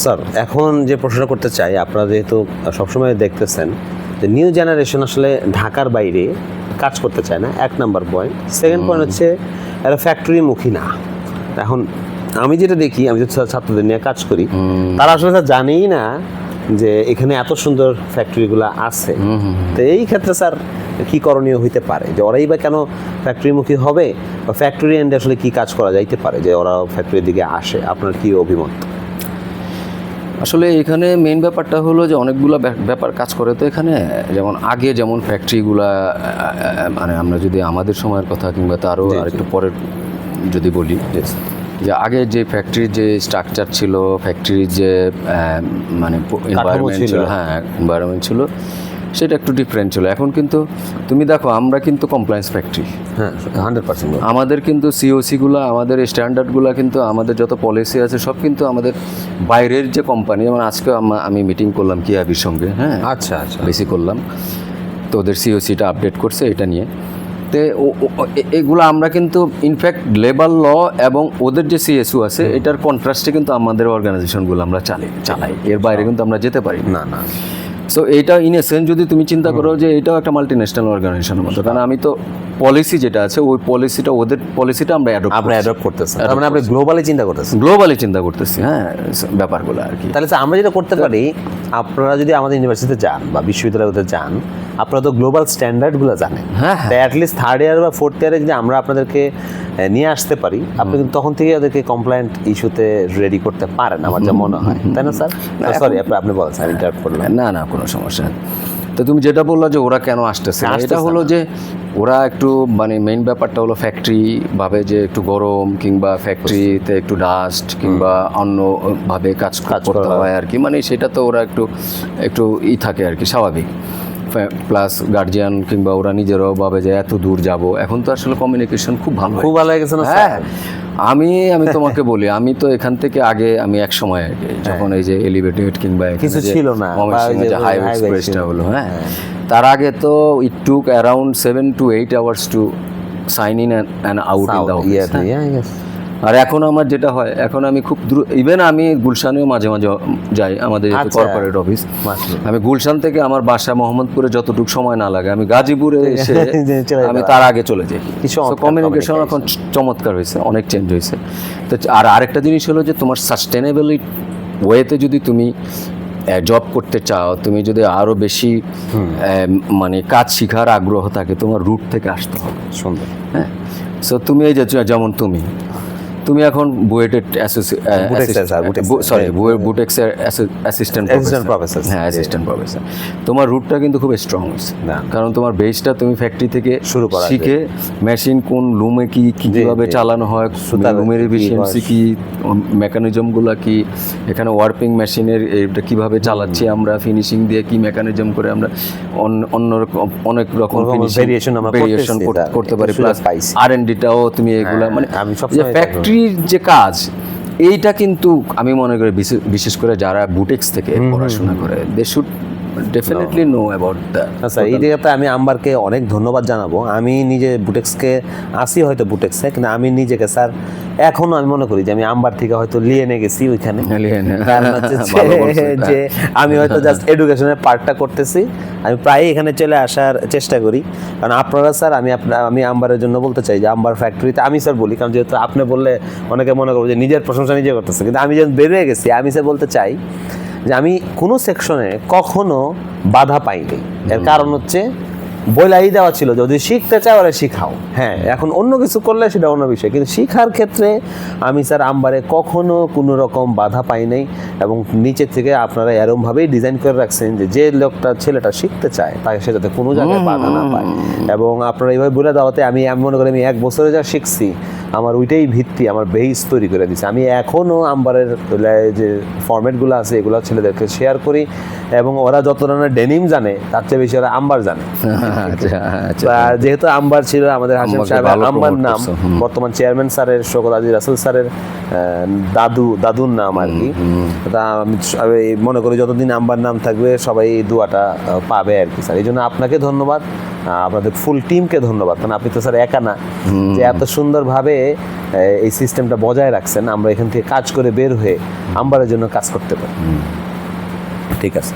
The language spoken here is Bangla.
স্যার এখন যে প্রশ্নটা করতে চাই, আপনারা যেহেতু সবসময় দেখতেছেন যে নিউ জেনারেশন আসলে ঢাকার বাইরে কাজ করতে চায় না, এক নাম্বার পয়েন্ট। সেকেন্ড পয়েন্ট হচ্ছে এরা ফ্যাক্টরিমুখী না। এখন আমি যেটা দেখি, আমি যে ছাত্রদের নিয়ে কাজ করি, তারা আসলে স্যার জানেই না যে এখানে এত সুন্দর ফ্যাক্টরিগুলো আছে। তো এই ক্ষেত্রে স্যার কি করণীয় হইতে পারে, যে ওরাই বা কেন ফ্যাক্টরিমুখী হবে, বা ফ্যাক্টরি এন্ডে আসলে কি কাজ করা যাইতে পারে যে ওরা ফ্যাক্টরির দিকে আসে? আপনার কি অভিমত? আসলে এখানে মেইন ব্যাপারটা হলো যে অনেকগুলো ব্যাপার কাজ করে। তো এখানে যেমন আগে যেমন ফ্যাক্টরিগুলা, মানে আমরা যদি আমাদের সময়ের কথা কিংবা তারও আরেকটু পরের যদি বলি, যে আগে যে ফ্যাক্টরির যে স্ট্রাকচার ছিল, ফ্যাক্টরির যে মানে এনভায়রনমেন্ট ছিল, এনভায়রনমেন্ট ছিল, সেটা একটু ডিফারেন্ট ছিল। এখন কিন্তু তুমি দেখো, আমরা কিন্তু কমপ্লায়েন্স ফ্যাক্টরি, 100%। আমাদের কিন্তু সিওসিগুলো, আমাদের স্ট্যান্ডার্ডগুলো, কিন্তু আমাদের যত পলিসি আছে সব কিন্তু আমাদের বাইরের যে কোম্পানি, যেমন আজকে আমি মিটিং করলাম কিয়াবির সঙ্গে, আচ্ছা, বেশি করলাম, তো ওদের সিওসিটা আপডেট করছে এটা নিয়ে। তো এগুলো আমরা কিন্তু ইনফ্যাক্ট লেবার ল এবং ওদের যে সিএসইউ আছে এটার কন্ট্রাস্টে কিন্তু আমাদের অর্গানাইজেশনগুলো আমরা চালাই, এর বাইরে কিন্তু আমরা যেতে পারি না। সো এইটা ইন এ সেন্স যদি তুমি চিন্তা করো যে এটাও একটা মাল্টি ন্যাশনাল অর্গানাইজেশনের মতো, কারণ আমি তো পলিসি যেটা আছে ওই পলিসিটা, ওদের পলিসিটা আমরা অ্যাডপ্ট করতেছি, মানে আপনি গ্লোবালি চিন্তা করতেছি, ব্যাপারগুলো আর কি। তাহলে আমরা যেটা করতে পারি, আপনারা যদি আমাদের ইউনিভার্সিটিতে যান বা বিশ্ববিদ্যালয়তে যান, আপনারা তো গ্লোবাল স্ট্যান্ডার্ডগুলো জানেন, অ্যাটলিস্ট থার্ড ইয়ার বা ফোর্থ ইয়ারে যদি আমরা আপনাদেরকে নিয়ে আসতে পারি, আপনি কিন্তু তখন থেকে ওদেরকে কমপ্লায়েন্ট ইস্যুতে রেডি করতে পারেন, আমার যা মনে হয়, তাই না স্যার? সরি, আপনি বলেন স্যার, ইন্টারাপ্ট করলেন। না, কোনো সমস্যা নেই। তো তুমি যেটা বললো যে ওরা কেন আসতেছে, এটা হলো যে ওরা একটু মানে মেইন ব্যাপারটা হলো ফ্যাক্টরি ভাবে যে একটু গরম, কিংবা ফ্যাক্টরিতে একটু ডাস্ট, কিংবা অন্যভাবে কাজ করতে হয় আর কি, মানে সেটা তো ওরা একটু থাকে আর কি, স্বাভাবিক। প্লাস গার্জিয়ান কিংবা ওরা নিজেরাও ভাবে যে এত দূর যাব, এখন তো আসলে কমিউনিকেশন খুব ভালো হয়ে গেছে না স্যার? আমি তোমাকে বলি, আমি তো এখান থেকে আগে আমি এক সময় যখন এই যে এলিভেটেড কিংবা কিছু ছিল না, হাইওয়ে এক্সপ্রেসটা হলো, তার আগে তো it took around 7 to 8 hours to sign in and out in the office. আর এখন আমার যেটা হয়, এখন আমি খুব ইভেন আমি গুলশানেও মাঝে মাঝে যাই, আমাদের কর্পোরেট অফিস। আমি গুলশান থেকে আমার বাসা মোহাম্মদপুরে যতটুকু সময় না লাগে, আমি গাজীপুরে এসে আমি তার আগে চলে যাই। কমিউনিকেশন এখন চমৎকার হয়েছে, অনেক চেঞ্জ হয়েছে। তো আর আরেকটা জিনিস হলো যে তোমার সাস্টেনেবলি ওয়েতে যদি তুমি জব করতে চাও, তুমি যদি আরও বেশি মানে কাজ শেখার আগ্রহ থাকে, তোমার রুট থেকে আসতে হবে। সুন্দর। সো তুমি এই যে যেমন তুমি এখন বুয়েটের বুটেক্সের অ্যাসিস্ট্যান্ট প্রফেসর, অ্যাসিস্ট্যান্ট প্রফেসর, তোমার রুটটা কিন্তু খুব স্ট্রং হয়েছে, কারণ তোমার বেসটা তুমি ফ্যাক্টরি থেকে শুরু করা, শিখে মেশিন কোন লুমে কীভাবে চালানো হয়, লুমের এফিসিয়েন্সি কী, মেকানিজমগুলো কি, এখানে ওয়ার্পিং মেশিনের এটা কীভাবে চালাচ্ছি আমরা, ফিনিশিং দিয়ে কী মেকানিজম করে আমরা অনেক রকম ভেরিয়েশন করতে পারি, প্লাস R&Dটাও তুমি এগুলা, মানে ফ্যাক্টরির যে কাজ, এইটা কিন্তু আমি মনে করি বিশেষ করে যারা বুটেক্স থেকে পড়াশোনা করে, they should definitely know about that. Sir, এই জায়গাতে আমি আম্বারকে অনেক ধন্যবাদ জানাবো। আমি নিজে বুটেক্সকে আসি হয়তো বুটেক্সে, কিন্তু আমি নিজেকে স্যার এখনও আমি মনে করি যে আমি আম্বার থেকে হয়তো লিয়েনে গেছি ওইখানে, যে আমি হয়তো জাস্ট এডুকেশনের পার্টটা করতেছি। আমি প্রায়ই এখানে চলে আসার চেষ্টা করি, কারণ আপনারা স্যার, আমি আম্বারের জন্য বলতে চাই যে আম্বার ফ্যাক্টরিতে আমি স্যার বলি, কারণ যেহেতু আপনি বললে অনেকে মনে করবো যে নিজের প্রশংসা নিজে করতেছে, কিন্তু আমি যখন বেরিয়ে গেছি, আমি স্যার বলতে চাই যে আমি কোনো সেকশনে কখনো বাধা পাইনি। এর কারণ হচ্ছে বইলাই দেওয়া ছিল, যদি শিখতে চাও ওরা শিখাও, এখন অন্য কিছু করলে সেটা অন্য বিষয়, কিন্তু শিখার ক্ষেত্রে আমি স্যার আম্বারে কখনো কোনো রকম বাধা পাই নাই। এবং নিচের থেকে আপনারা এরকমভাবেই ডিজাইন করে রাখছেন যে ছেলেটা শিখতে চায় তাকে সে যাতে কোনো জায়গায় বাধা না পায়। এবং আপনারা এইভাবে বলে দেওয়াতে আমি মনে করি আমি 1 বছরে যা শিখছি, আমার ওইটাই ভিত্তি, আমার বেস তৈরি করে দিচ্ছে। আমি এখনও আম্বারের যে ফরম্যাটগুলো আছে এগুলো ছেলেদেরকে শেয়ার করি, এবং ওরা যত ধরনের ডেনিম জানে তার চেয়ে বেশি ওরা আম্বার জানে। যেহেতু আম্বার ছিল আমাদের হাশিম সাহেব, আম্বার নাম বর্তমান চেয়ারম্যান স্যারের, শওকত আলী রাসেল স্যারের দাদুর নাম আর কি। তা আমি মনে করি যতদিন আম্বার নাম থাকবে সবাই এই দোয়াটা পাবে আর কি স্যার। এই জন্য আপনাকে ধন্যবাদ, আপনাদের ফুল টিমকে ধন্যবাদ, কারণ আপনি তো স্যার একা না, যে এত সুন্দরভাবে এই সিস্টেমটা বজায় রাখছেন, আমরা এখান থেকে কাজ করে বের হয়ে আম্বারের জন্য কাজ করতে পারি। ঠিক আছে।